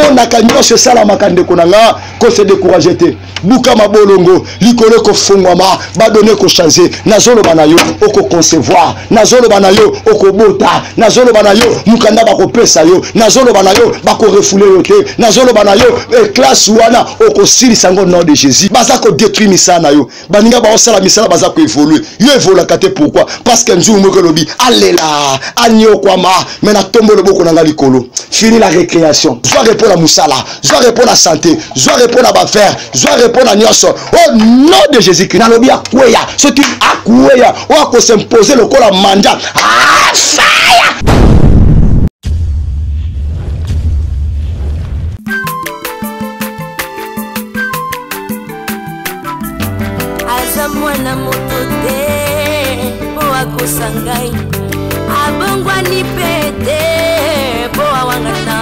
monaka nyonso esalamaka ndeko na nga ko se décourager te buka mabolongo likolo ko fungwama badone ko changer nazoloba na yo oko concevoir nazoloba na yo oko bota nazoloba na yo mukanda bakopesa yo nazoloba na yo bako refoule yo te nazoloba na yo classe wana oko silisa ngo nom de Jésus baza ko détruire misana yo baninga ba osala misala baza ko évoluer yo évolue kate pourquoi parce que nzumu ko lobi alela anyo kwama mais na tombo le boko na likolo fini la récréation je dois répondre à musala je dois répondre à santé je dois répondre à bafaire je dois répondre à nyonso au nom de Jésus-Christ na lobi akweya ce qui akweya o ko s'imposer le kola manja fire. Mwana motote po akosangai abongwa ni pete po awangana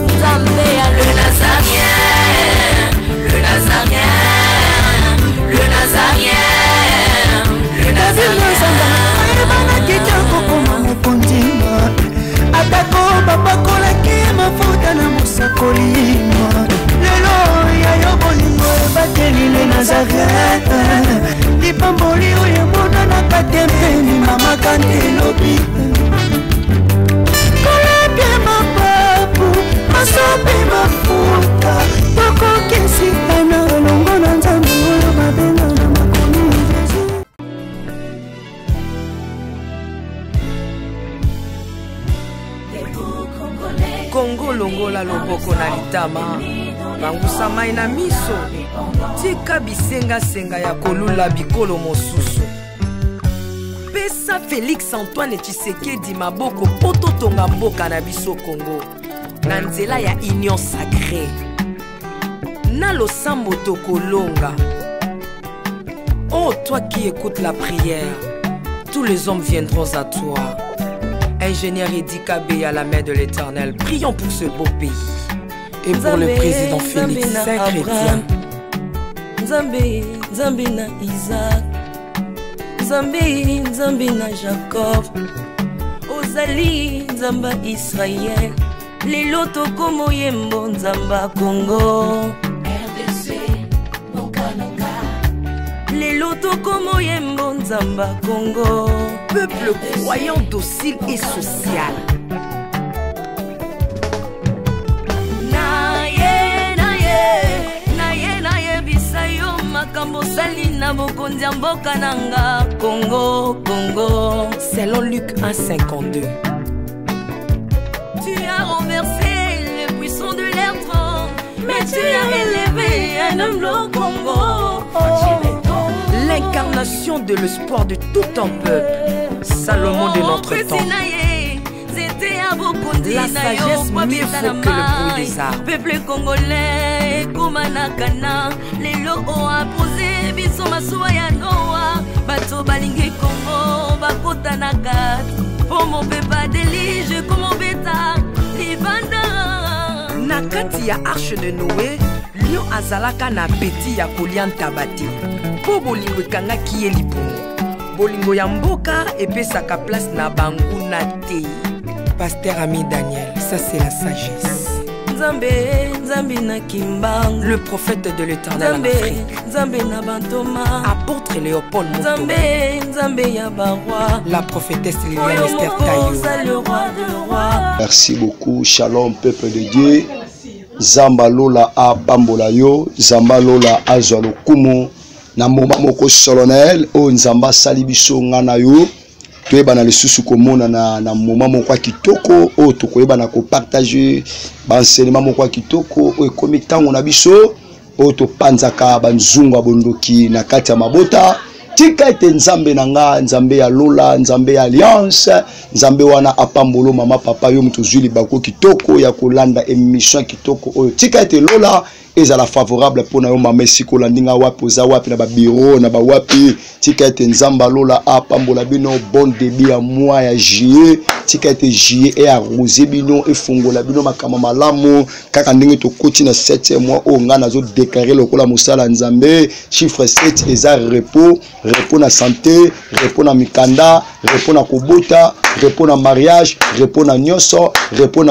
Nzambe ya le Nazarien le Nazarien le Nazarien le Nazarien bana kitoko koma mukondima atako babakola ke mafuta na musakolima lelo ya yobolingo bateli le Nazarien Lipamboli oye mona na katempeni mama kandelobi Kolake mapapu masope mafuta Toko kesika na longo na nzambu oyo mabenga na makomi Jésus Kongo longola loboko na litama Bangusa mai na miso Tika bisenga senga ya kolula bikolo mosusu Pesa Félix Antoine Tshisekedi maboko poto tonga mboka na biso Congo na nzela ya union sacrée na losambo tokolonga. Oh toi qui écoutes la prière, tous les hommes viendront à toi. Ingénieur Edi Kabé à la main de l'Éternel, prions pour ce beau pays et pour le président Félix Saint-Chrétien. Nzambe, Nzambe na Isaac, Nzambe, Nzambe na Jacob, Ozali, Nzamba Israël, Lelo toko yembo Nzamba Congo, RDC, Nokananga, Lelo toko yembo Nzamba Congo, peuple croyant docile et social. Salina bokondia mboka nanga Congo, Congo. Selon Luc 1,52. Tu as renversé les puissants de leur trône, mais tu as élevé un homme au Congo. L'incarnation de l'espoir de tout un peuple. Salomon de notre temps. La sagesse mieux faut que le bruit des arbres. Peuple congolais, Kumanakana, les lots ont posé, biso masuaya noa, bato balingi Congo, bakota nakat, pour mon pepa délige, comme mon bêta, libanda. Nakati ya arche de Noé, lion azalaka na beti ya kolian tabati, po bolingo kanga kiye lipongo, bolingo ya mboka epesaka place na bangu na te. Pasteur Ami Daniel, ça c'est la sagesse. Nzambe, Nzambe na Kimbang, le prophète de l'Éternel en Afrique. Nzambe na Bantoma, apôtre Léopold Moutou. Nzambe, Nzambe ya Barwa, la prophétesse Liliane Esther Tayo. Le roi de roi. Merci beaucoup, shalom peuple de Dieu. Zamba lola a pambola yo, Zamba lola a zolo kumo, na moma moko solennel, o Nzamba salibiso ngana yo. Toyeba le susu komona na moment moko kitoko o tokoyeba na ko partager ba enseignement moko kitoko o ekomi tango na biso o to panzaka banzungu abondoki na kati ya mabota tika ete Nzambe nanga Nzambe ya lola Nzambe ya alliance Nzambe wana apambolo mama papa yo mutu zuli bako kitoko ya kolanda émission kitoko o tika ete lola ezala favorable pour na yo mama esiko landinga wapi oza wapi na ba bureau na ba wapi tika ete nzamba lola apambola bino bon début ya mois ya juillet tika ete juillet et arroser bino e fongola bino makama malamu kaka ndenge to koti na 7e mois o nga nazo déclarer lokola musala nzambe chiffre 7 eza repos na santé repos na mikanda repos na kobota repos na mariage repos na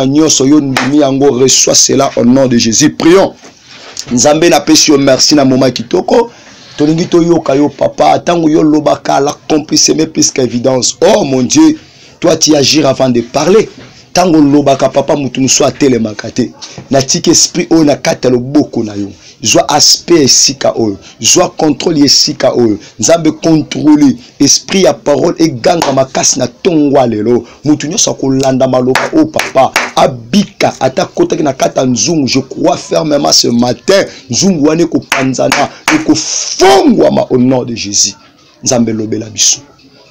nyonso yo ndimi yango reçoit cela au nom de Jésus. Prions. Nzambe na pesi yo merci na moment kitoko tolingi to yoka yo papa tango yo lobaka l'accomplissement mais plus qu'évidence. Oh mon Dieu, toi tu agis avant de parler. Tango lobaka papa mutu muso atelemaka te na tiki esprit o na kata loboko na yo zwa aspect esika oyo zwa contrôle esika oyo nzambe contrôler esprit ya parole e ganga makasi na tongwa lelo mutu nyonso akolanda maloba o papa abika ata kotaki na kata nzungu. Je crois fermement ce matin nzungu wane ko panzana e ko fongwama au nom de Jésus. Nzambe lobela biso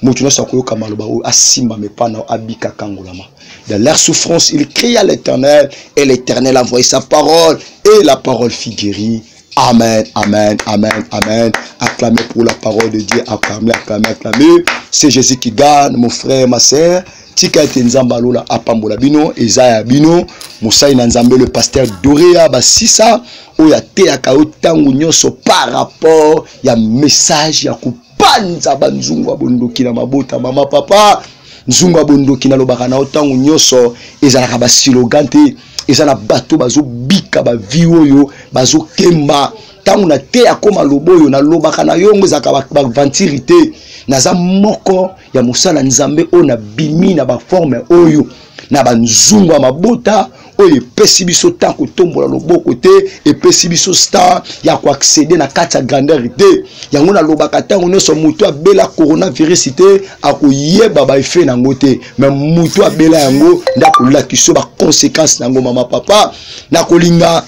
mutu nyonso akoyoka maloba o asimba mepana abika kangolama. Dans leur souffrance, il crie à l'Éternel et l'Éternel a envoyé sa parole et la parole fit guérir. Amen, amen, amen, amen. Acclamez pour la parole de Dieu. Acclamez, acclamez, acclamez. C'est Jésus qui gagne, mon frère, ma sœur. Tika ete nzamba lola apambola bino, Ezaya bino, Moussaï Nzambe le pasteur Dorea basisa, oya te akao tangu nyonso par rapport ya message ya kupanza banzungu abondoki na mabota mama papa. Nzungu abondoki na lobaka na otangu nyonso ezalaka ba slogan te ezala bato bazo bika ba vioyo bazo kemba tangu na te akoma loboyo na lobaka na yongo ezaka ba ventirité naza moko ya musala nzambe o na bimi na ba forme oyo na ba nzungu mabota oyo epesi biso tant kotombola loboko te epesi biso star ya ko accéder na kati ya grandeur te yango na lobaka tango nyonso mutu abela coronavirus te akoyeba ba effet nango te mais mutu abela yango ndako lakiso ba conséquences nango mama papa na kolinga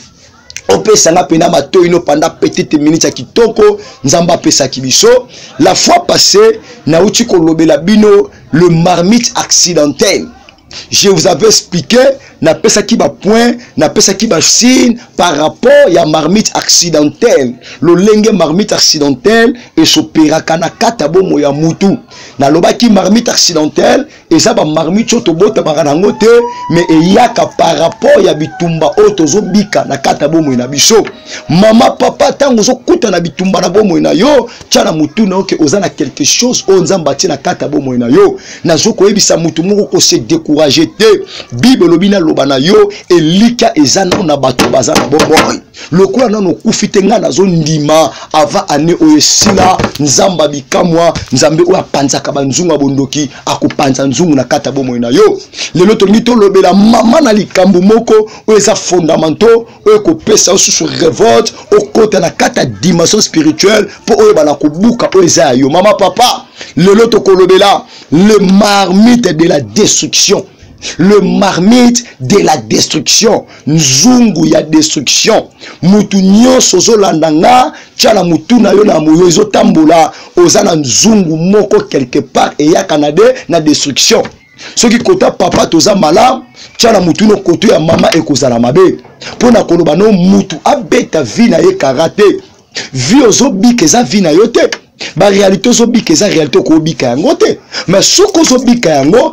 opesa nga pena mato ino pendant petite minute ya kitoko nzamba pesa kibiso la fois passée na uti ko lobela bino le marmite accidentel. Je vous avais expliqué na pesa ki ba point na pesa ki ba signe par rapport ya marmite accidentelle lo lenge marmite accidentelle et s'opéra kana kata bomo ya mutu na loba ki marmite accidentelle et ça ba marmite to bota bakana ngote mais eyaka par rapport ya bitumba otozo bika na kata bomo na biso mama papa tango zo kuta na bitumba na bomo na yo tchana mutu na oke ozana quelque chose o nzamba tina kata bomo na yo na zo ko ebisa mutu moko ko se décourager te bible lobina lobana yo elika ezana na bato bazana bomoi lokola nano kufite nga nazo ndima avant année oyesila nzamba bikamwa nzambe oya panzaka banzungu bondoki akupanza nzungu na kata bomoi na yo lelo to mito lobela mama na likambu moko oyeza fondamentaux oyo ko pesa osusu révolte okota na kata dimension spirituelle po oyo bana kubuka oyeza yo mama papa lelo to kolobela le marmite de la destruction. Le marmite de la destruction. Nzungu ya destruction. Mutu nyonso zolandanga tchala mutu na yo na moyo ezotambola ozana nzungu moko quelque part et ya kanade na destruction. Ce qui kota papa toza malade tchala mutu no koto ya mama ekozala mabe. Pona koloba no mutu abeta vie na ye karaté. Vie ozobika eza vie na yo te. Ba réalité ozobika eza réalité ko bika yango te. Mais soko ozobika yango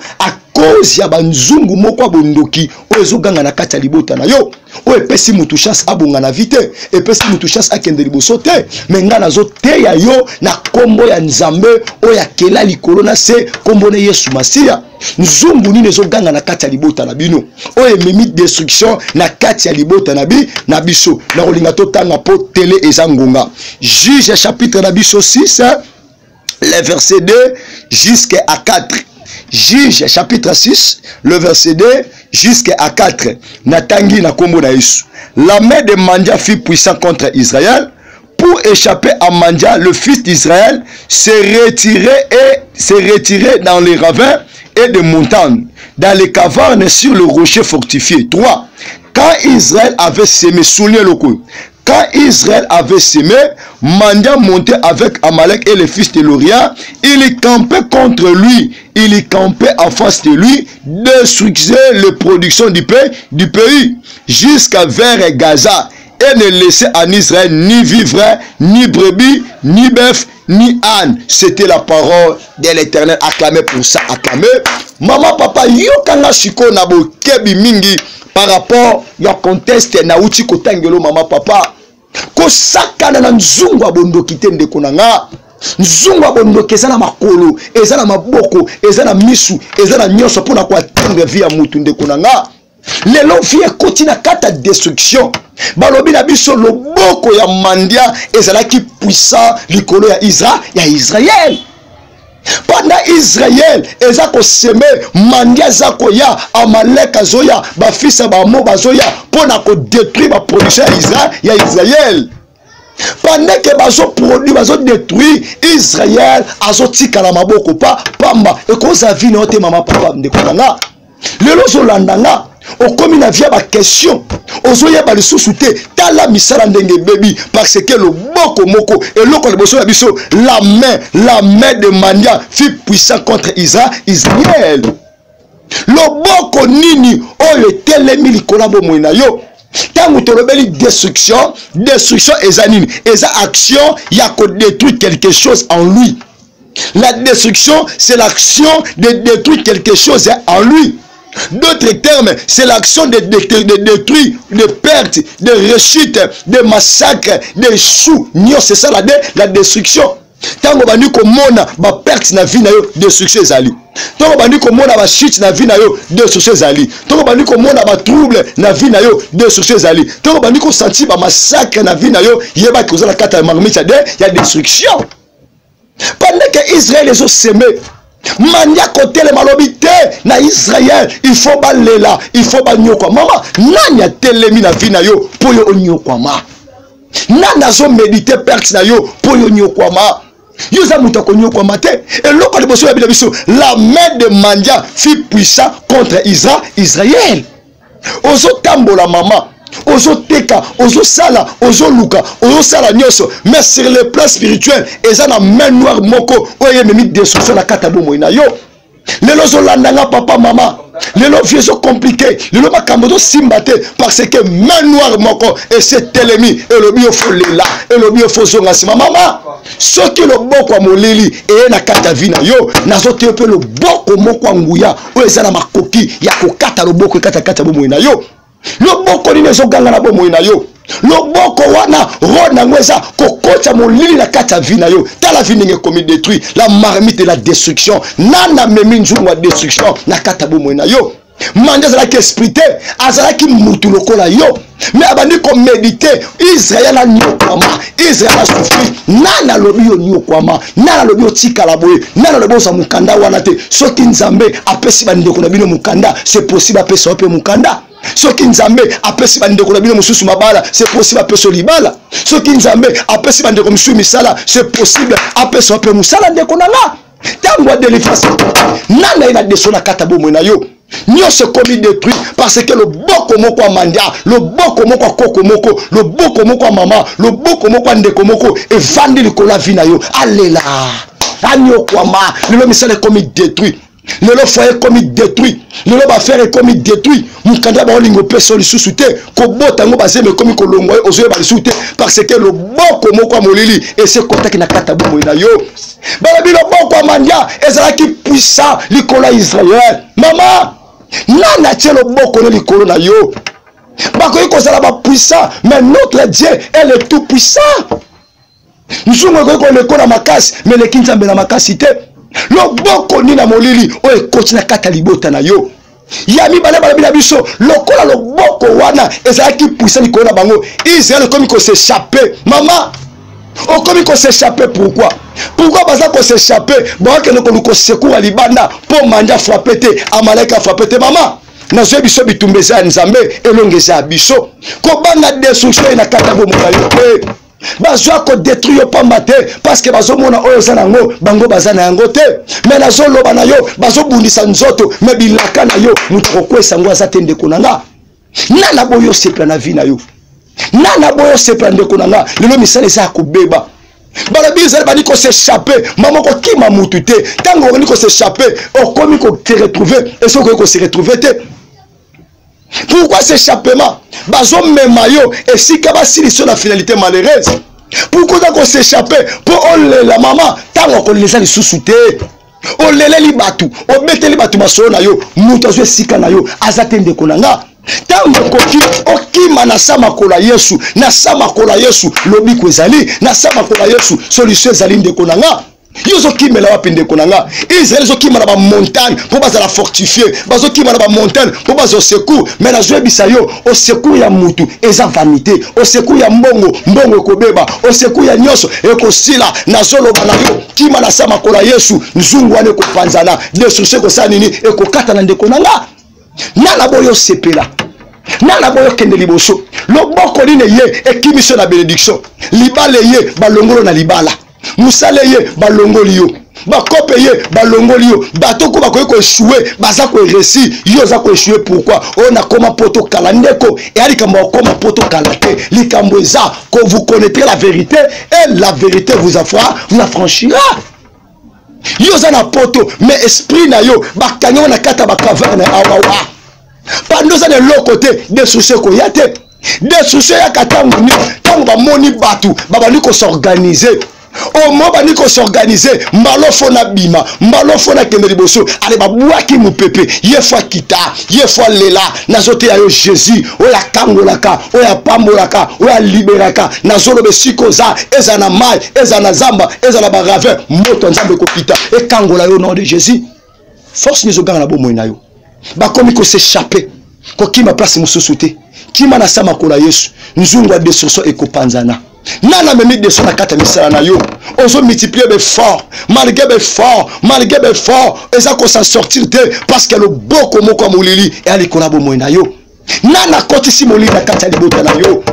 cause ya banzungu moko bondoki ozo ganga na kati ya libota na yo o epesi mutu chance abonga na vite epesi mutu chance akende liboso te menga nazo te ya yo na kombo ya nzambe o ya kela likolo na se kombo na Yesu Masia nzungu nini ezo ganga na kati ya libota na bino o ememi destruction na kati ya libota na biso na kolinga to tanga po tele ezangonga Juge chapitre na biso 6 les versets 2 jusqu'à 4. Juge chapitre 6, le verset 2 jusqu'à 4. Natangi na kombo na Yesu. La main de Mandia fut puissante contre Israël. Pour échapper à Mandia, le fils d'Israël s'est retiré dans les ravins et des montagnes, dans les cavernes sur le rocher fortifié. 3. Quand Israël avait semé, soulignez le coup. Quand Israël avait semé, Mandia montait avec Amalek et les fils de Loria. Il campait contre lui. Il campait en face de lui, destruisait les productions du pays jusqu'à vers Gaza et ne laissait en Israël ni vivre, ni brebis, ni bœuf, ni âne. C'était la parole de l'Éternel. Acclamez pour ça, acclamez. Maman, papa, yokanga shiko na bokebi mingi par rapport ya contexte na uchi kotangelo maman, papa. Ko sakana na nzungu abondoki te ndeko nanga. Nzungu abondoki eza na makolo, eza na maboko, eza na misu, eza na nyonso pona kwa tendre vie ya mutu ndeko nanga. Lelo vie koti na kata destruction. Balobi na biso loboko ya mandia ezalaki puissant likolo ya Israël. Pendant Israël, ezako seme mandia zako ya Amalek azoya bafisa ba mo bazoya pona ko détruire ba production ya Israël. Pendant que bazo produit bazo détruire Israël azotika na maboko pamba et koza vini ote mama papa ndekona. Lelo zolandanga okomi na via ba question ozoya ba lisusu te tala misala ndenge baby parce que le boko moko et loko le boso ya biso la main de mandia fut puissant contre Israël. Le boko nini oyo telemi likolo bomo na yo tango tolobeli destruction eza nini eza action ya ko détruire quelque chose en lui. La destruction c'est l'action de détruire quelque chose en lui. D'autres termes, c'est l'action de détruire, de perte, de rechute, de massacre, de choux. C'est ça la destruction. Tant que bani komona ba perte na vie na yo destruction ezali. Tant que bani komona ba chute na vie na yo destruction ezali. Tant que bani komona ba trouble na vie na yo destruction ezali. Tant que bani ko sentir ba massacre na vie na yo yeba ko za kata marmite ya destruction. Pendant que Israël les a semé mania côté le malobité na Israël, il faut balela, il faut banyokwa. Maman, nanya telemi na vie na yo pour yo onyokwa ma. Nana zo méditer perte na yo pour yo onyokwa ma. Yo za muta ko nyokwa ma te. Et loko le boso ya biso, la main de mandia fut puissant contre Israël. Ozo tambola maman. Ozo teka, ozo sala, ozo luka, ozo sala nyoso. Mais sur le plan spirituel, eza na main noire moko oye memi destruction na kata bomo ina yo. Lelo zo landanga papa mama. Lelo vie so compliqué. Lelo makambo zo simbate parce que main noire moko et c'est telemi et le bio fo lela et le bio fo zonga sima mama. Ce qui le boko moleli et na kata vina yo nazo te pe le boko moko nguya o eza na makoki ya ko kata le boko kata bomo ina yo. Loboko ni nezo ganga na bomo ina yo. Loboko wana rona ngweza kokocha molili na kata vina yo. Tala vini nge komi détruit la marmite de la destruction. Nana memi nzungu wa destruction na kata bomo ina yo. Manda zala ki esprité, azala ki mutu lokola yo. Mais abandi ko méditer Israël a nyokwama, Israël a souffri. Nana lobi yo nyokwama, nana lobi yo tika la boye, nana lobi yo sa mukanda wana te. Soki nzambe apesi bandeko na bino mukanda, c'est possible apesi ope mukanda. Soki nzambe apesi bandeko na bino mususu mabala, c'est possible apesi libala. Soki nzambe apesi bandeko mususu misala, c'est possible apesi ope musala ndeko na nga. Tango délivrance nana ina deso na kata bomo na yo. Nyonso komi détruit parce que le boko moko mandia, le boko moko koko moko, le boko moko mama, le boko moko ndeko moko et vandi likola vina yo. Allela. Anyo kwama, le misala komi détruit. Le foyer komi détruit. Le affaire komi détruit. Mukanda ba olingo peso lisusu te. Ko bota ngo bazeme komi kolongo ozoye ba lisusu te parce que le boko moko molili et ce contact na kata bomo na yo. Balabi le boko mandia ezala ki puissant likola Israël. Maman nana tient le boko na likolo na yo. Bakoyi kozala ba puissant mais notre Dieu elle est tout puissant. Nzungu ko le kona makasi mais le kinzambe na makasi te. Le boko ni na molili o ekoti na kata libota na yo. Yami bala na biso lokola le boko wana ezala ki puissant likolo na bango. Israël comme ko s'échapper. Maman o comme ko s'échapper pourquoi? Pourquoi baza ko s'échapper? Bon que le ko secours à libanda pour manja frapper te Amalek a frapper te maman. Na zo biso bitumbeza nzambe elongeza biso. Ko banga destruction na kata bomo na yo. Bazwa ko détruire pas maté parce que bazo mona oyo sanango bango bazana yango te mais nazo loba na yo bazo bundisa nzoto mais bilaka na yo mutako kwesa ngo azatende konanga nana boyo sepla na vie na yo nana boyo sepla ndeko nanga lelo misale za kubeba bala bizali bani ko s'échapper maman ko kima mutu te tango ko s'échapper o komi ko te retrouver et so ko se retrouver te Pourquoi cet échappement? Bazo memayo et si kabasi sur la finalité malheureuse. Pourquoi on s'échapper pour la maman tant qu'on les a les sous-soutés. On les li batu, on mette les batu maso na yo, mutazo sika na yo, azatende konanga. Tant koki okima na sama kola Yesu, na sama kola Yesu, lobi kwezali, na sama kola Yesu, solution ezali nde konanga. Yozo kimela wapinde konanga. Israël zo kimela ba montagne pour baza la fortifier. Bazo kimela ba montagne pour baza au secours. Mais na zo bisayo au secours ya mutu eza vanité. Au secours ya mbongo, mbongo kobeba. Au secours ya nyoso ekosila na zolo banayo. Kimala sama kola Yesu, nzungu ane ko panzana. Destruction ko sanini ekokata na ndeko nanga. Nana boyo sepela. Nana boyo kende liboso. Loboko line ye ekimisho na bénédiction. Libale ye balongolo na libala. Musale ye balongoli yo bakope ye balongoli yo batoko bakoye ko échouer baza ko réussir yo za ko échouer pourquoi on a comme poto kala ndeko et ali kamba comme poto kala te likambo eza que vous connaîtrez la vérité et la vérité vous affranchira yo za na poto mais esprit na yo bakanyo na kata ba caverne awawa pendant ça de l'autre côté des soucis ko yate des soucis ya katangu ni tangu ba moni batu baba ni ko s'organiser. Au moment où on s'organiser, malofo na bima, malofo na kende liboso, ale babouaki mu pepe, yefwa kita, yefwa lela, nazote ya yo Jésus, oya kangolaka, oya pambolaka, oya liberaka, nazolo besikoza, eza na mai, eza na zamba, eza na barave, moto nzambe ko kita, e kangola yo nom de Jésus. Force nizo ganga na bomo na yo. Ba komi ko s'échapper, ko kima place mususu te, kima na sama kola Yesu, nzungu de soso e ko panzana. Nana me mit de son akata misala na yo. Ozo multiplier be fort, malgré be fort, eza ko s'en sortir te parce que le boko moko molili et ali kolabo mo na yo. Nana koti si molili na kata libota na yo.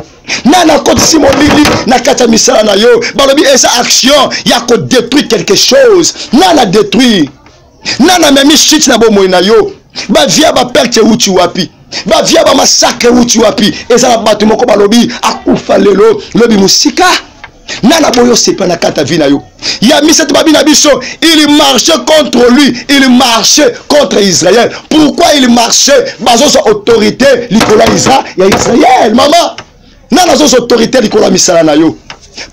Nana koti si molili na kata misala na yo. Balobi eza action ya ko détruire quelque chose. Nana détruire. Nana me mi shit na bo mo na yo. Ba via ba perte uti wapi. Ba via ba massacre uti wapi. Eza la batu moko balobi akufa lelo lobi musika. Nana boyo sepa na kata vina yo. Ya mi cette babina biso, il marchait contre lui, il marchait contre Israël. Pourquoi il marchait? Bazo sa autorité likola Israël, maman. Nana zo autorité likola misala na yo.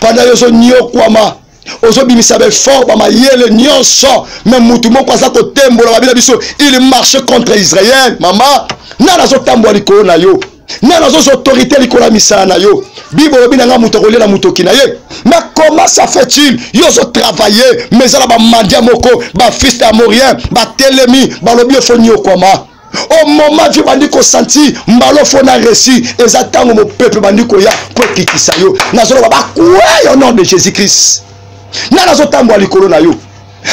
Pendant yo zo nyo kwama. Ozo bimisa be fort ba mayele nyonso même mutu moko aza ko tembola babila biso il marche contre Israël maman nana zo tambola likolo na yo nana zo autorité likolo misala na yo Bible obinanga mutu kolela mutu kinaye mais comment ça fait-il yo zo travailler mais ala ba mandia moko ba fils d'amorien ba telemi ba lobi foni okoma au moment où bandi ko senti mbalo fona réussi exactement mon peuple bandi ko ya ko kikisa yo nazolo ba quoi au nom de Jésus-Christ.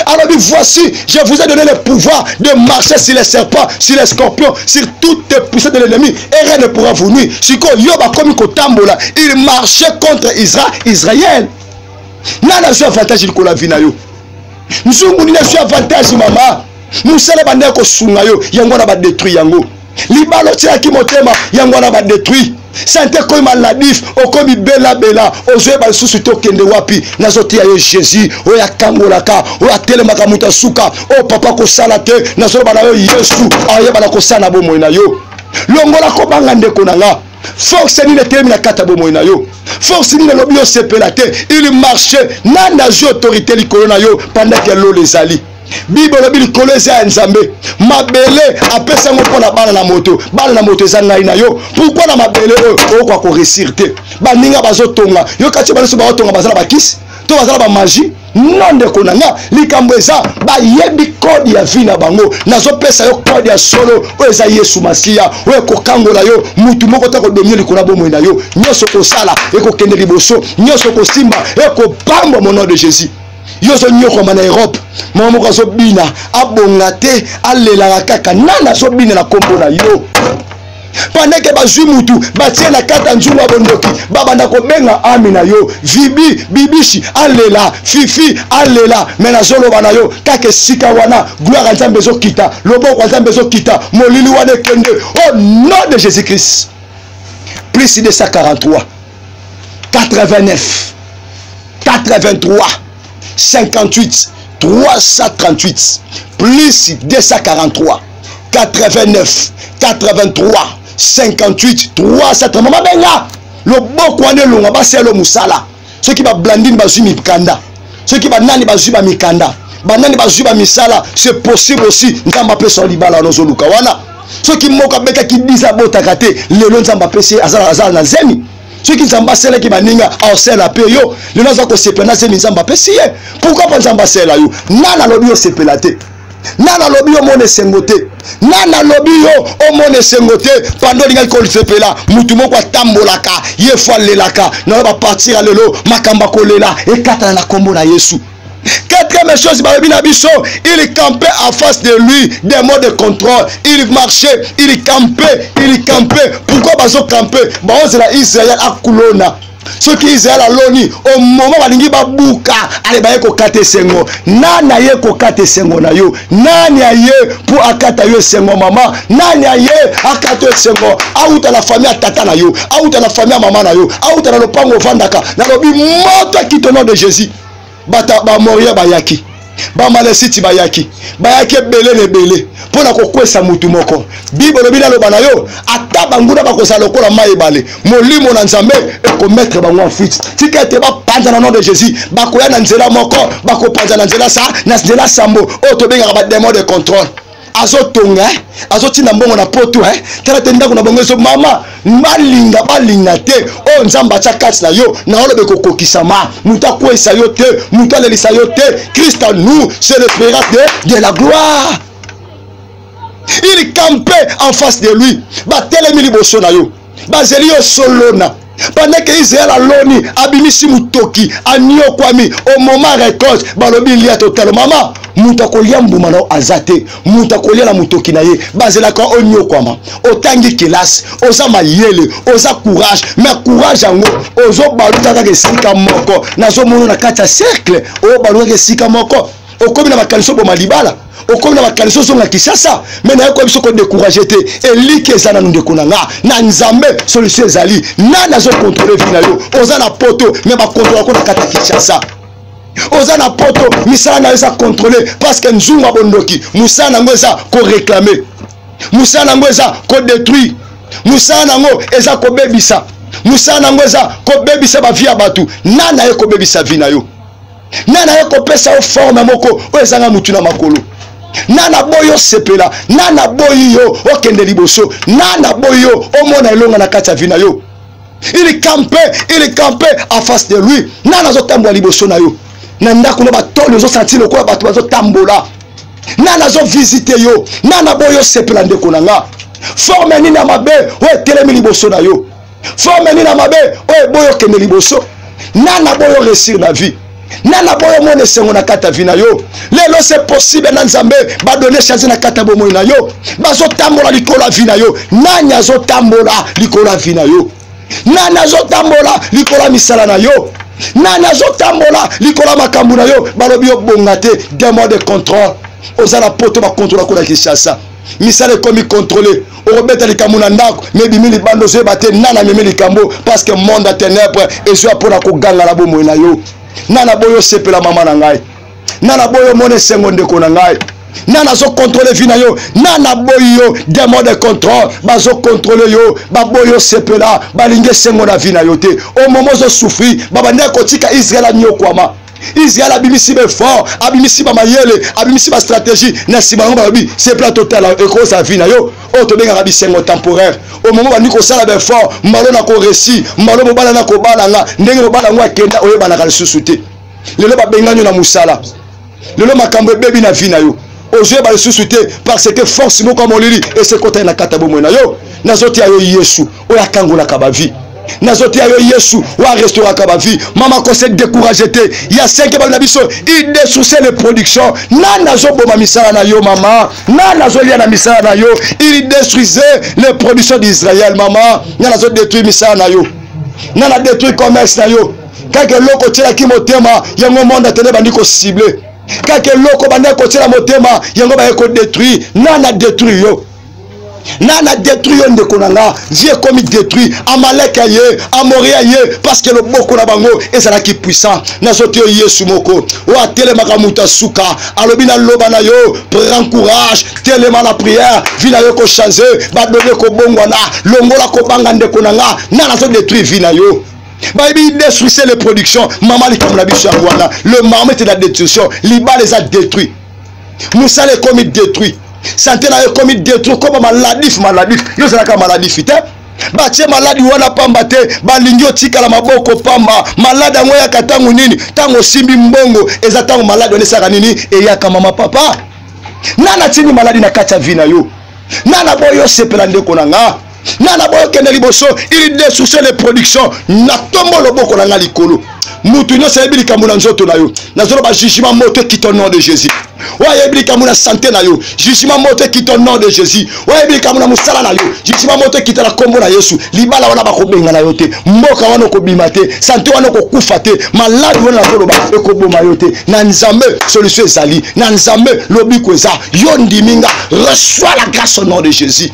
Alors voici, je vous ai donné le pouvoir de marcher sur les serpents, sur les scorpions, sur toutes les puissances de l'ennemi, et rien ne pourra vous nuire. Si il marchait contre Israël. Nana a avantage de la vie. Nous avons avantage, maman. Nous sommes en détruit. Libalo tia ki motema yango na ba détruit sante ko maladif okomi bela ozoe ba susu to kende wapi nazoti ya Jésus oya kangolaka oya telemaka muta suka o papa ko sala te nazolo bana yo Yesu aye bana ko sana bomo na yo longola ko banga ndeko nanga force ni le termine kata bomo na yo force ni le lobi yo sepela te il marchait nanda jo autorité likolo na yo pendant que l'eau les ali Bible lobi koleze ya nzambe mabele apesa ngo pona bana na moto ezanga ina yo pourquoi na mabele o kwa ko réussir te baninga bazotonga yo kati bana so bazotonga bazala bakisi to bazala ba magie non de konanga likambo eza ba yebi code ya vie na bango nazo pesa yo code ya solo o eza Yesu Masia o ko kangola yo mutu moko ta ko dominer likona bomo na yo nyoso ko sala e ko kende liboso nyoso ko simba e ko pamba mon nom de Jésus. Yo so nyoko mana Europe mama ko so bina abongate alela kaka nana so bina na kombo na yo pendant que bazui mutu batie na kata nzungu bondoki baba ndako benga ami na yo bibishi alela fifi alela mena solo bana yo kake sika wana gloire nzambe zo kita loboko nzambe zo kita molili wana kende au nom de Jésus-Christ. Plus de 143 89 83 58 338 plus 243 89 83 58 300 mama benga le boko ane longa baselo musala ceux qui va blandine bazui mikanda ceux qui va nani bazui ba mikanda banani bazui ba misala c'est possible aussi nzamba pesa libala nozo luka wana ceux qui moka beka ki disa botaka te lelo nzamba pesa azala na zemi ceux qui nzamba sela ki baninga ausela pe yo lelo za ko sepena zemi nzamba pesa pourquoi pas nzamba sela yo nana lobi yo sepela te nana lobi yo mone sengote nana lobi yo o mone sengote pando linga ko sepela mutu moko tambolaka ye falelaka na ba partir lelo makamba kolela e kata na kombo na Yesu. Quatrième chose, il campait en face de lui des mots de contrôle. Il marchait, il campait. Pourquoi bazo camper? C'est la Israël à Kulona. Ceux qui Israël à Loni, au moment où il va bouka, allez baye ko kate sengo. Nana ye ko kate sengo na yo. Nana ye pour akata yo sengo mama. Nana ye akata yo sengo. Auta la famille à tata na yo. Auta la famille à maman na yo. Auta la lopango vandaka. Na lobi moto qui te nom de Jésus. Bata ba moria bayaki ba malesiti bayaki belé le belé pona ko kwesa mutu moko bible bina lo banayo ata banguna ba ko sa lokola mai balé molimo na nzambe e ko mettre bango en fuite tikete ba panza na nom de Jésus ba ko ya na nzela moko ba ko panza na nzela sa na nzela sambo o to benga ba démon de contrôle azotonga azotina mbongo na poto tala tenda kuna bongo so mama balinga te o nzamba cha kati na yo na olobe ko kokisama muta kwesa yo te muta lelisa yo te Christ en nous c'est le pirate de la gloire. Il campait en face de lui ba telemi liboso na yo ba zeli yo solona pendant que Israël a loni abimisi mutoki anio kwami au moment récolte balobi lia total mama muta kolia mbuma na azate muta kolia la mutoki na ye bazela ka onio kwama otangi kilasi oza mayele oza courage mais courage yango ozo baluka ka sika moko nazo mono na kata cercle o baluka sika moko okomi na makaliso bo malibala okomi na makaliso zonga Kinshasa mais na ko biso ko décourager te eliki ezana nous dekonanga na nzambe solution ezali na nazo contrôler vie na yo oza na poto mais ba contrôler ko na kata Kinshasa oza na poto misala na eza contrôler parce que nzunga bondoki musala ngo eza ko réclamer musala ngo eza ko détruire musala ngo eza ko bebisa musala ngo eza ko bebisa ba vie ya batu nana ye ko bebisa vie na yo nana ye ko pesa o forme moko o ezanga mutu na makolo nana boyo sepela nana boyo okende liboso nana boyo omona elonga na kati ya vie na yo. Il campait en face de lui nana zo tambola liboso na yo nanda kuna batolo zo sentir le quoi bato zo tambola nana zo visiter yo nana boyo sepela ndeko nanga forme ni na mabe o telemi liboso na yo forme ni na mabe o boyo kende liboso nana boyo réussir la vie nana boyo mone sengo na kata vina yo lelo c'est possible na nzambe ba donner chance na kata bomo na yo bazo tambola likola vina yo nanya zo tambola likola vina yo nana zo tambola likola misala na yo nana zo tambola likola makambu na yo balobi yo bongate des mots de contrôle ozala poto ba contrôler ko na Kinshasa misala komi contrôler o robeta likambo na ndako mais bimili bando zo bate nana memi likambo parce que monde a ténèbres et soit pour na ko ganga la bomo na yo nana boyo sepela mama na ngai nana boyo mone sengo ndeko na ngai nana zo contrôler vie na yo nana boyo des mots de contrôle bazo contrôler yo ba boyo sepela balinge sengo na vie na yo te au moment zo souffrir baba ndeko tika Israël nyokwama Israël abimisi be fort abimisi ba mayele abimisi ba stratégie na sibango ba bi sepela total et ko sa vie na yo o to benga bisengo temporaire au moment ba niko sala be fort mbalo na ko réussi mbalo mobala na ko bala nga ndenge mobala ngwa kenda oyeba na kalisusu te lelo ba benganyo na musala lelo makambo bebi na vie na yo oje ba lisusu te parce que force moko molili et ce côté na kata bomo na yo nazoti ayo Yesu oya kangola ka ba vie nazoti ayo Yesu wa restaurer ka ba vie mama ko se décourager te il y a 5 ba na biso il détruisait les productions na nazo boma misala na yo mama na nazo lia na misala na yo il détruisait les productions d'Israël mama na nazo détruire misala na yo na na détruire commerce na yo kake loko tela ki motema yango monde atene bandi ko cibler kake loko bande ko tela motema yango ba ko détruire na na détruire yo Nana détruit yon de konanga, vie comme il détruit, Amalek aye, Amoria aye, parce que le boko na bango, et ça qui puissant, na sote yo yesu moko, ou a telema muta suka, alobina lobana yo, prends courage, telema la prière, vina yo ko changer, ba donner ko bongwana, longola ko banga de konanga, nana so détruit vina yo. Baby détruisait les productions, maman li comme la biche wana, le maman était la destruction, Liba les a détruits. Moussa les comme il détruit. Santé na comme il détruit comme maladif, yo c'est la maladif ite. Batie maladi wana pamba te, balingio tika la maboko pamba, malade ngo ya katangu nini, tango simbi mbongo, eza tango malade one saka nini, e ya kama papa. Nana tini maladi na kacha vina yo. Nana boyo sepela ndeko nanga. Nana boyo kende liboso, il dessouche les productions, na tombo loboko nanga likolo. Mutu nyo sa ebili kamuna nzoto na yo. Na zolo ba jugement moto qui au nom de Jésus. Wa ebili kamuna santé na yo. Jugement moto qui au nom de Jésus. Wa ebili kamuna musala na yo. Jugement moto qui la kombo na Yesu. Libala wana ba ko benga na yo te. Mboka wana ko bimate, santé wana ko kufa te. Malade wana na zolo ba ko boma yo te. Na nzambe solution ezali. Na nzambe lobi kweza. Yo ndiminga reçois la grâce au nom de Jésus.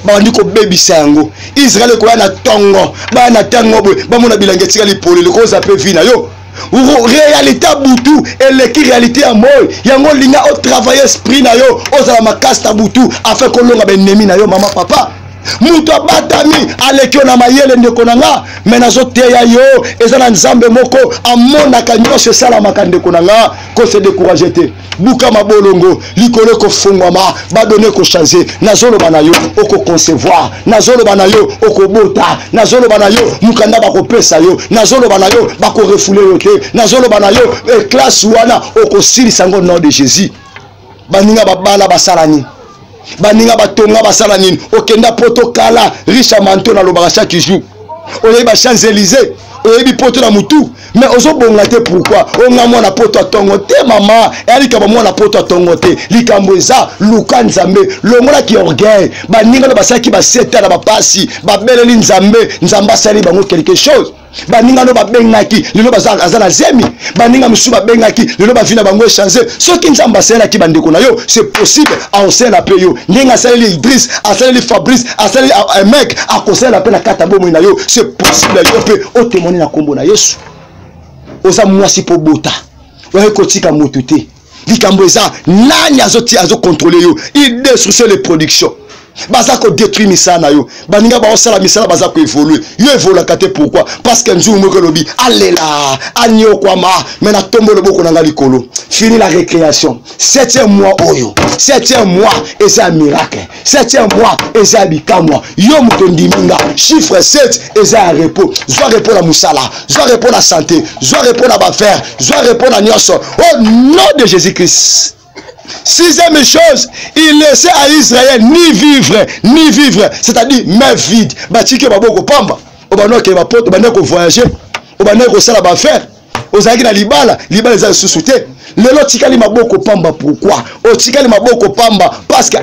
Bandi ko baby sango Israël ko na tongo ba na tango ba mona bilanga tika lipole le ko za pe vina yo réalité butu et l'équipe réalité à moi yango linga au travailler esprit na yo o za makasta butu afin ko longa ben nemi na yo mama papa muto batami alekio na mayele ndeko nanga mena zo teya yo ezana nzambe moko amona kanyo se sala makande konanga ko se décourager te buka mabolongo likolo ko fungwama ba donner ko changer nazolo bana yo oko concevoir nazolo bana yo oko bota nazolo bana yo mukanda ba ko pesa yo nazolo bana yo ba ko refouler yo te nazolo bana yo classe wana oko sili sango nom de Jésus baninga babala basalani baninga batonga basala nini okenda poto kala riche manto na lobaka chaque jour oyebi ba Champs-Élysées oyebi poto na mutu mais ozo bonga te pourquoi onga mwana poto atongo te mama elika ba mwana poto atongo te likambo eza luka nzambe longola ki orgueil baninga basaki ba seta na bapasi babeleli nzambe asali bango quelque chose baninga no babengaki lelo bazana zemi baninga musu babengaki lelo bavina bango échanger soki nzamba sela ki bandeko na yo c'est possible à osela pe yo ndenga saleli Idriss asaleli Fabrice asaleli un mec a kosela pe na kata bomo na yo c'est possible yo pe o témoigner na kombo na Yesu oza mwasi po bota oye kotika moto te likambo eza nani azo contrôler yo il détruit les productions baza ko détruire misana yo baninga ba osala misala baza ko évoluer yo évolue kate pourquoi parce que nzu moko lobi alela anyo kwama mais na tombo le boko nanga likolo fini la récréation 7e mois oyo 7e mois et c'est un miracle 7e mois et c'est un bikamwa yo mutondi minga chiffre 7 et c'est un repos soit repos la musala soit repos la santé soit repos la affaire soit repos la nyonso au nom de Jésus-Christ. 6e chose, il laissait à Israël ni vivre, c'est-à-dire main vide. Batike baboko pamba, obano ke bapoto, obano ko voyager, obano ko sala ba faire. Ozaki na libala za susute. Lelo tikali maboko pamba pourquoi? O tikali maboko pamba parce que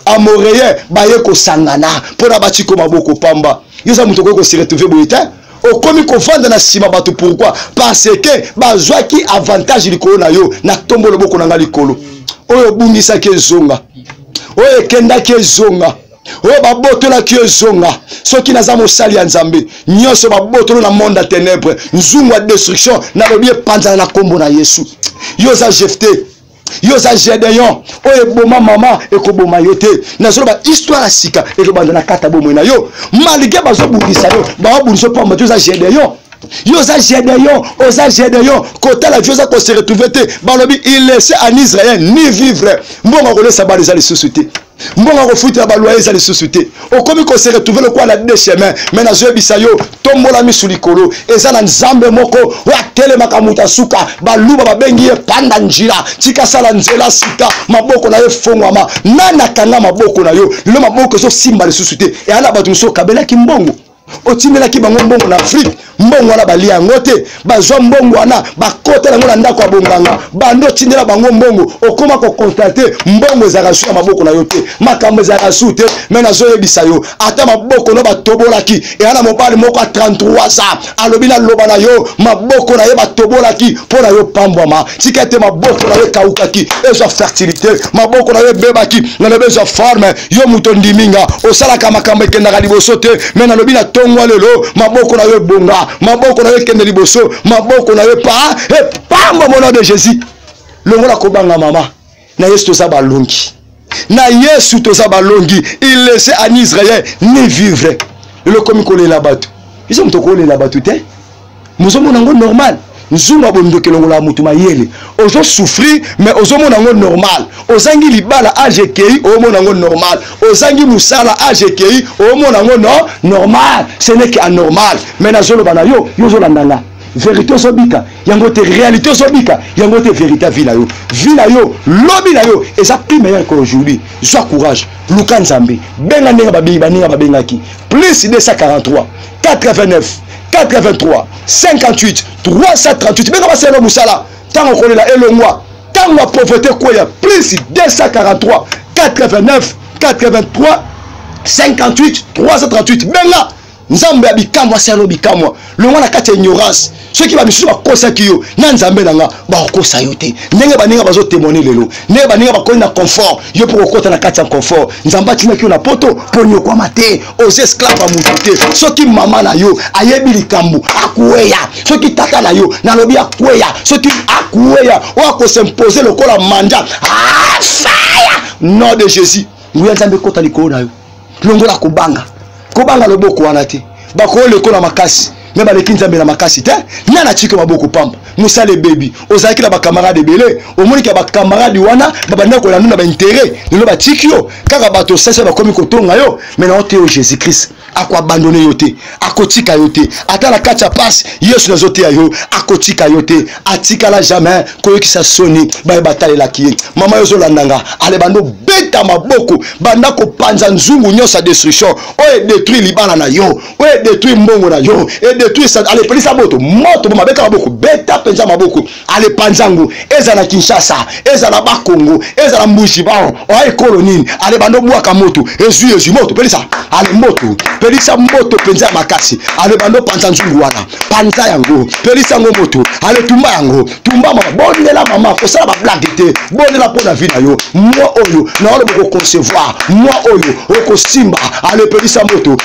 amoreye baye ko sangana pona batiko maboko pamba. Yoza mutoko ko se retrouver boyita. O komi ko vanda na sima bato pourquoi? Parce que bazwa ki avantage likolo na yo na tombo loboko na ngali kolo. Oyo bungisa ke zonga oyo kenda ke zonga oyo babotola ke zonga soki naza mosali ya nzambe nyonso babotolo na monde ya ténèbres nzungu ya destruction na lobi epanzana na kombo na Yesu yo za Jephté yo za Gédéon oyo boma mama ekoboma yo te nazolo ba histoire ya sika ekobanda na kata bomoi na yo malgré bazobungisa yo babundiso pamba yo za Gédéon Yosa Gédéon, côté la Dieu qu'on se retrouve balobi il laissait en Israël ni vivre. Mbonga ko lesa ba les sociétés. Mbonga ko futa ba loyer les sociétés. O komi ko se retrouve le quoi la deux chemins. Mais na zo bisayo tombola mi sulikolo. Eza na nzambe moko wa tele makamuta suka ba luba ba bengi panda njira. Tika sala nzela sika maboko na ye fongwama. Nana kanga maboko na yo. Le maboko so simba les sociétés. Et ala ba tumso kabela ki mbongo. Otimela ki bango mbongo na Afrique mbongo wana balia yango te bazwa mbongo wana bakota yango na ndako ya bonganga bando tindela bango mbongo okoma ko constate mbongo ezaka su ya maboko na yo te makambo ezaka su te me nazoyebisa yo ata maboko no batobolaki eyana mobali moko a 33 ans alobi na loba na yo maboko na ye batobolaki mpo na yo pambwama tika ete maboko na yo ekawukaki ezwa fertilité maboko na yo ebebaki nalobi ezwa forme yo moto ndiminga osalaka makambo ekendaka liboso te me nalobi na ntongo lelo maboko na yo ebonga maboko na yo ekende liboso maboko na yo epamba au nom de Jésus longola kobanga mama na yesu toza balongi na yesu toza balongi il laissait en Israël ni vivre le komi kolela bato ils ont kolela bato te muzomo nango normal nzunga bondoke longola mutu mayele ozo souffrir mais ozo monango normal ozangi libala AGKI o monango normal ozangi musala AGKI o monango no normal ce n'est que anormal mais nazolo bana yo zo landanga vérité sobika yango te réalité sobika yango te vérité vie na yo lobi na yo et ça plus meilleur qu'aujourd'hui sois courage luka nzambe benga ndenge babengaki plus 243 89 83 58 338 benga baselo musala tango kolela elongwa tango pauvreté koya plus 243 89 83 58 338 benga nzambe abikamwa selo bikamwa longo na kati ignorance ceux qui va misusu bakosa kiyo na nzambe nanga bakosa yo te ndenge baninga bazo témoigner lelo ndenge baninga bakoni na confort yo pour okota na kati ya confort nzamba atina kiyo na poto ponyo kwa mate aux esclaves a muté ceux qui mama na yo ayebi likambu akuweya ceux qui tata na yo na lobi akuweya ceux qui akuweya o ko s'imposer lokola manja fire nom de Jésus nguya nzambe kota likolo na yo longola kobanga loboko wana te bako lekola makasi me baleki nzambe na makasi te nana chiko maboko pamba musale baby ozalaki na bakamarade belé omoniki bakamarade wana babanda ko na ba intérêt lelo ba tikio kaka bato sese bakomi kotonga yo mais na ote Jésus Christ ako abandonner yo te akotika yo te ata la kacha passe yesu na zote yo akotika yo te atika la jamais koyokisa soni ba bataille la ki mama yo zolandanga ale bando beta maboko banda ko panza nzungu nyosa destruction o détruit libana na yo o détruit mbongo na yo et détruit ça ale pelisa moto bo mabeka maboko beta penza maboko ale panzango eza na Kinshasa eza na Bakongo eza na Mbushi bao o ay kolonine ale bando bwaka moto ezu moto pelisa ale moto pelisa moto penza makasi ale bando panza nzungu wana panza yango pelisa ngo moto ale tumba yango tumba mama bonela mama ko sala ba blague te bonela pona vie na yo moi oyo na ole boko concevoir moi oyo oko simba ale pelisa moto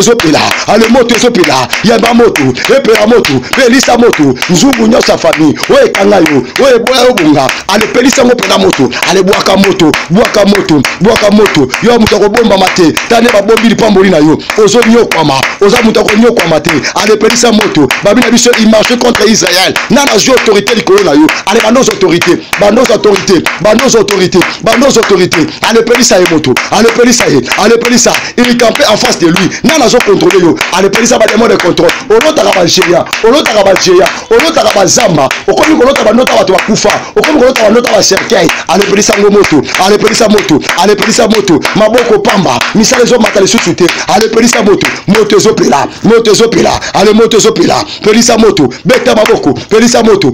ezopela ale moto ezopela yamba moto epela moto pelisa moto nzungu nyosa famille oye kanga yo oye boya obunga ale pelisa ngo pena moto ale bwaka moto yo muto ko bomba mate tane ba bombi lipamboli na yo ozo nyokwama oza muto ko nyokwama te ale pelisa moto babina biso il marche contre Israël nana jo autorité likolo na yo ale bandos autorité ale pelisa moto ale pelisa il campait en face de lui nana zo contrôler yo ale pelisa ba démon de contrôle olotaka ba Algéria olotaka ba Zamba okomi kolota ba nota bato bakufa okomi kolota ba nota ba cercueil ale pelisa ngo moto ale pelisa moto maboko pamba misale zo matale susu te ale pelisa moto ezopela ale moto ezopela pelisa moto beta maboko pelisa moto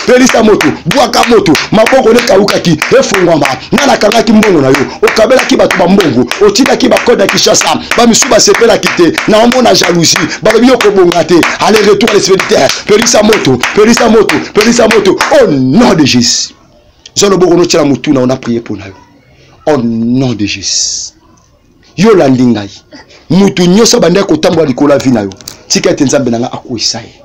pelisa moto bwaka moto maboko ne kaukaki efungwama nana kangaki mbongo na yo okabelaki bato bambongo otikaki bakoda Kinshasa bamisuba sepela kite na omona jalousie balobi okobonga te ale retour à l'esprit pelisa moto au nom de Jésus zolo boko no tshela mutuna on a prié pour na yo au nom de Jésus yo landingai mutu nyoso bande ko tambwa likola vi na yo tika ete nzambe nanga akoisa ye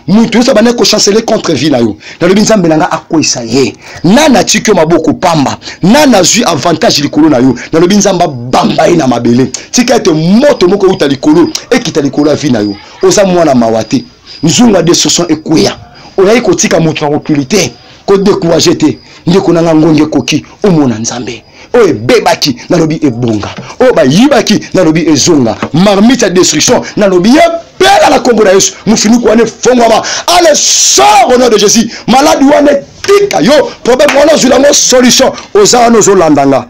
mutu nyoso bande ko chanceler contre vi na yo na lobi nzambe nanga akoisa ye nana tikyo maboko pamba nana zui avantage likolo na yo na lobi nzamba bamba ina mabele tika ete moto moko uta likolo ekita likolo vi na yo oza mwana mawate nzunga de soson ekoya oyayi kotika mutu na okulité ko décourager te ndeko nanga ngonge koki omona nzambe o ebebaki na lobi ebonga o bayibaki na lobi ezonga marmite ya destruction na lobi pela la kombo na Yesu mufinu ko ane fongama allez sort au nom de Jésus malade wane tika yo problème wana zulango solution ozana nozolandanga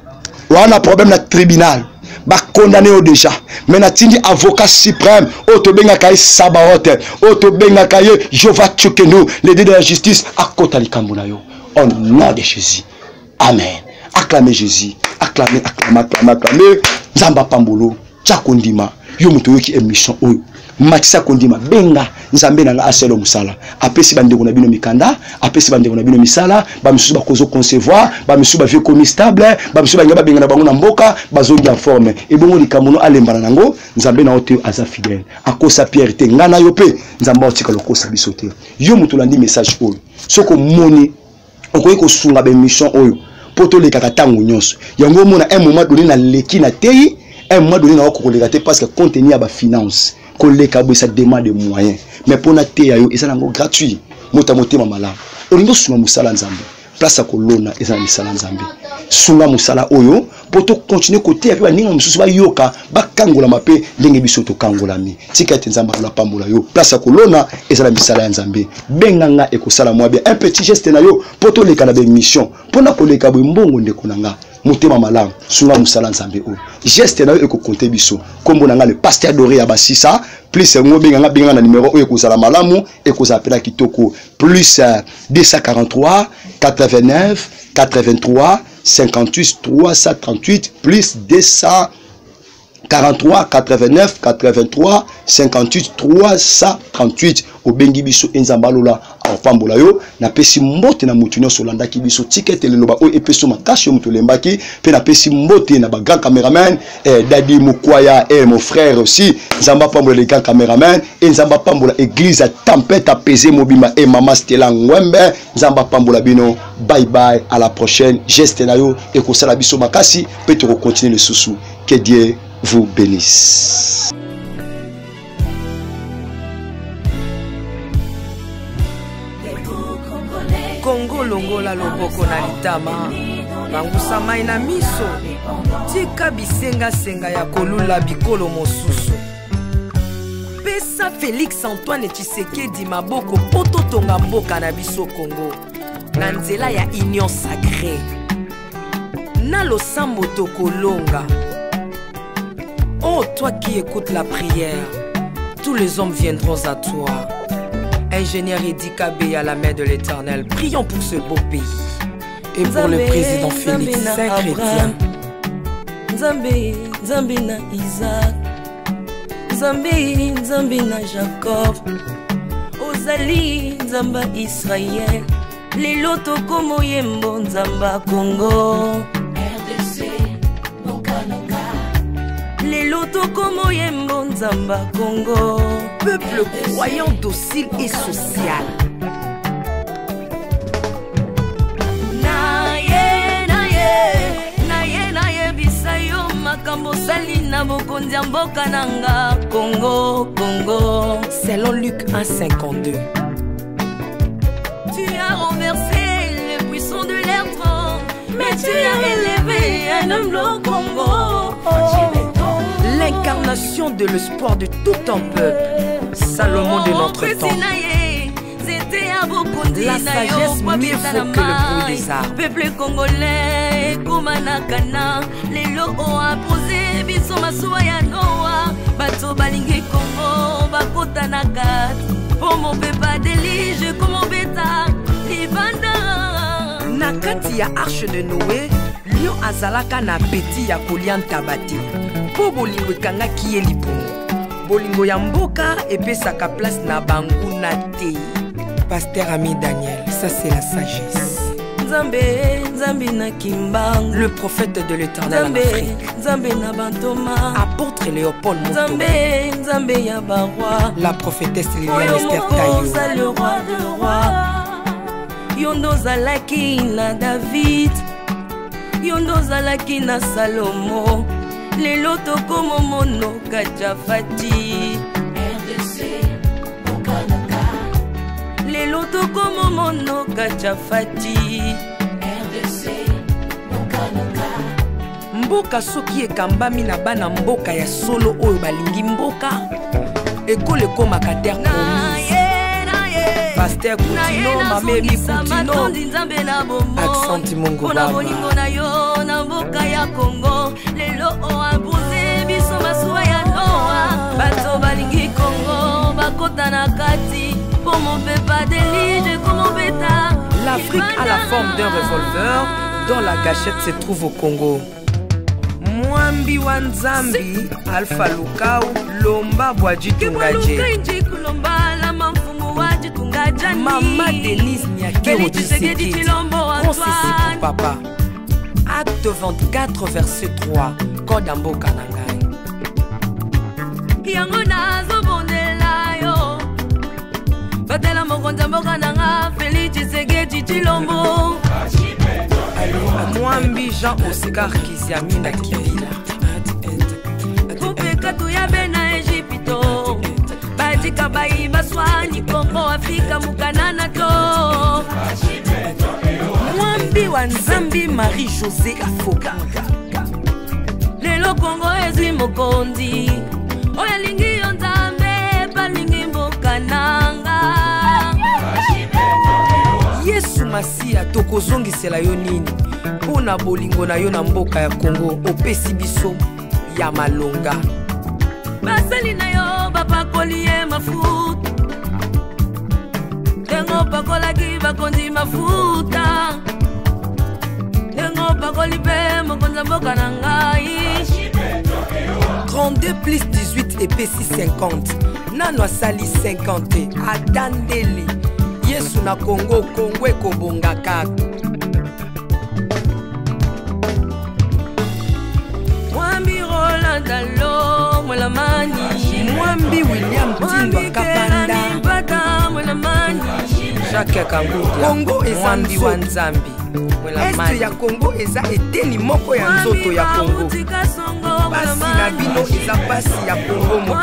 On a problème dans le tribunal. Ba condamné au déjà. Mais na tindi avocat suprême. Otobenga kaye Sabaoth. Otobenga kaye Jova Tchokeno. Les deux de la justice. À côté de Kambunayo. Au nom de Jésus. Amen. Acclamez Jésus. Acclamez. Zamba Pambolo. Tchakondima. Yo muto qui émission oyo. Matisa kondima benga nzambe na aselo musala apesi bande ko na bino mikanda apesi bande ko na bino misala ba misusu ba kozo concevoir ba misusu ba vie comme stable ba misusu ba ngaba benga na bango na mboka bazo ya forme e bongo likamuno alembana nango nzambe na ote aza fidèle akosa pierre te ngana yo pe nzamba otika lokosa biso te yo mutu landi message oyo soko moni okoyi ko sunga ba mission oyo poto le kakatango nyonso yango mona un moment donné na leki na tei un moment donné na okokoleka te parce que contenu ba finance koleka bo ça demande des moyens mais pour na te yayo eza nango gratuit motama malamu olingo sunga musala nzambe place à kolona eza misala nzambe sunga musala oyo pour to continuer côté ya pe ninga mususu ba yoka ba kangola mape ndenge biso to kangola mi tika te nzamba la pambola yo place à kolona eza la misala nzambe benganga ekosala mwa bien un petit geste na yo pour to leka na be mission pour na koleka bo mbongo ndeko nanga motema malamu sunga musala nzambe o geste na yo eko compter biso kombo nanga le pasteur doré ya basisa plus ngo benga na numéro o eko sala malamu eko zapela kitoko plus 243 89 83 58 338 plus 243 89 83 58 338 obengi biso enzambalola apambola yo na pesi mbote na mutu nyonso landaki biso ticket leloba o epeso makashi mutu lembaki pe na pesi mbote na ba grand cameraman Dadi Mukwaya et mon frère aussi nzamba pambola les grands cameraman et nzamba pambola église à tempête apaisée mobima et mama Stella Ngwembe nzamba pambola bino bye bye à la prochaine geste na yo et ko sala biso makasi pe to continuer le sousou que Dieu vous bénisse. Congo longola loboko na litama bangusa mai na miso tika bisenga senga ya kolula bikolo mosusu pesa Félix Antoine Tshisekedi maboko poto tonga mboka na biso Congo na nzela ya union sacrée na losambo tokolonga. Oh toi qui écoutes la prière, tous les hommes viendront à toi. Ingénieur Edi Kabé à la main de l'Éternel, prions pour ce beau pays et pour le président Félix Saint-Chrétien. Nzambe na Isaac, Nzambe na Jacob, Ozali Nzamba Israël, lelo tokomo yembo Nzamba Congo, RDC Mokananga, lelo tokomo yembo Nzamba Congo. Peuple croyant docile et social. Naye bisayo makambo sali na bokonzi mboka nanga Congo. Selon Luc 1,52. Tu as renversé les puissants de leur trône, mais tu as élevé un homme au Congo. L'incarnation de l'espoir de tout un peuple. Salomon de notre temps. La sagesse mieux faut que le bruit des arbres. Peuple congolais, Kumanakana, les lots ont apposé, biso masuwa ya Noa, bato balingi Congo, bakota na kat, pour mon peuple délige, comme mon bêta, libanda. Na kati ya arche de Noé, lion azalaka na peti ya kolia tabati. Po bolingo ekanga ki ye lipongo bolingo ya mboka epesaka place na bangu na te. Pasteur Ami Daniel, ça c'est la sagesse. Nzambe na Kimbang, le prophète de l'Éternel en Afrique. Nzambe na Bantoma, apôtre Léopold Mutombo, Nzambe ya baroi, la prophétesse Liliane Esther Tayo, le roi de roi. Yondo zalaki na David, yondo zalaki na Salomo. Lelo tokomo mono kachafati, RDC Mokananga. Lelo tokomo mono kachafati, RDC Mokananga. Mboka soki ekambami na bana mboka ya solo oyo balingi mboka ekole komaka terre promise. Pasteur Koutino, Mameli Koutino. Accent Mungu Baba. Na yo na mboka ya Congo lelo oabuze biso masuwa ya Noa bato balingi Congo bakota na kati pour mon papa délige comme bêta. L'Afrique a la forme d'un revolver dont la gâchette se trouve au Congo. Mwambi Wanzambi Alpha Lukau Lomba Bwadji Tungaje Mama Denise Nyakero Tshisekedi Consissi pour papa. Acte 24 verset 3 Kodambo Kanangai Yango nazo bondela yo Batela mokonza mboka nanga Félix Tshisekedi Tshilombo Mwambi Jean Oscar Kiziami na Kibila Kupeka tuyabe na Egypto Batika bayi baswani Kongo Afrika mukanana to Mwambi Wanzambi Marie-José Afoka Lelo Kongo ezi mokondi Oya lingi yonzambe Balingi mboka nanga Yesu Masia tokozongisela yo nini Pona bolingo na yo na mboka ya Congo opesi biso ya malonga Basali na yo bapakoli ye mafuta Tengo pakolaki bakondi mafuta Tengo pakoli pe mokonza mboka na ngai 32 plus 18 epesi 50 Nano asali 50 Adandeli Yesu na Congo Kongo ekobonga kaka Mwambi Roland Dalo Mwelamani Mwambi William Tindwa Kapanda Jacques Kangudia Congo eza Mwambi Wanzambi Este ya Congo eza eteni moko ya nzoto ya Congo Basi na bino eza basi ya Congo moko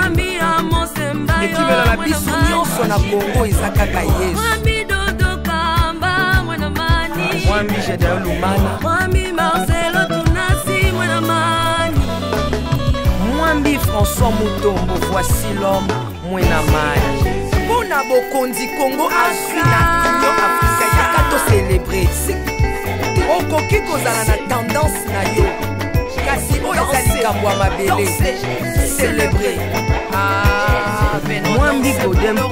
Ekibela na biso nyonso na Congo eza kaka Yesu Mwambi Jedeo Lumana Mwambi Marcelo Tunasi Mwenamani Mwambi François Mutombo voici l'homme Mwenamani Pona bokonzi Congo azwi na Union Africa yaka to célébrer Okoki kozala na tendance na yo kasi oyo eza likambo ya mabele célébrer Mwambi Godempo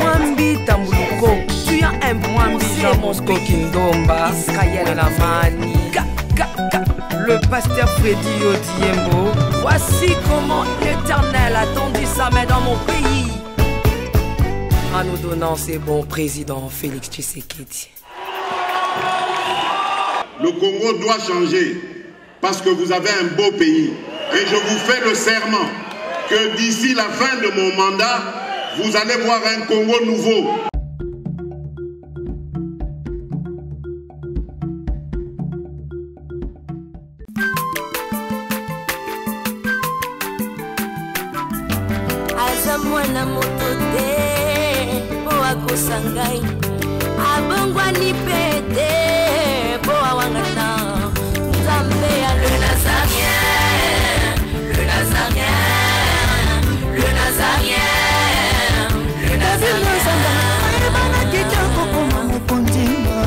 Mwambi Tambuluko Tu as un Mwambi Jean Bosco Kindomba Israël Lamani Le pasteur Freddy Odiembo Voici comment l'Éternel a tendu sa main dans mon pays en nous donnant ses bons présidents Félix Tshisekedi. Le Congo doit changer parce que vous avez un beau pays et je vous fais le serment que d'ici la fin de mon mandat, vous allez voir un Congo nouveau. Mwana motote po akosangai abongwa ni pete po awangata Nzambe ya le Nazarien le Nazarien le Nazarien le Nazarien bana kitoko koma mokondima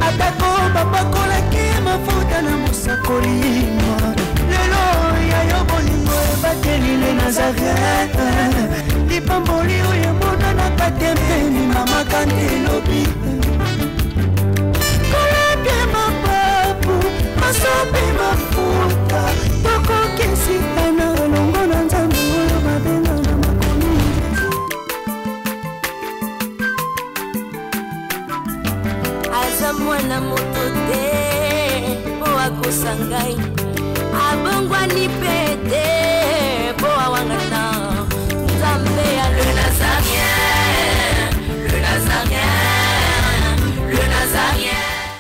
atako babakolaki mafuta na mosakolima lelo ya yo bolingo ebateli le Nazarien Lipamboli oyo mbona na katempeni mama kandelobi Koleke mapapu masope mafuta tokokesikana longo na Nzambe oyo babenga na makomi Aza mwana moto te po akosangai abongwa ni pete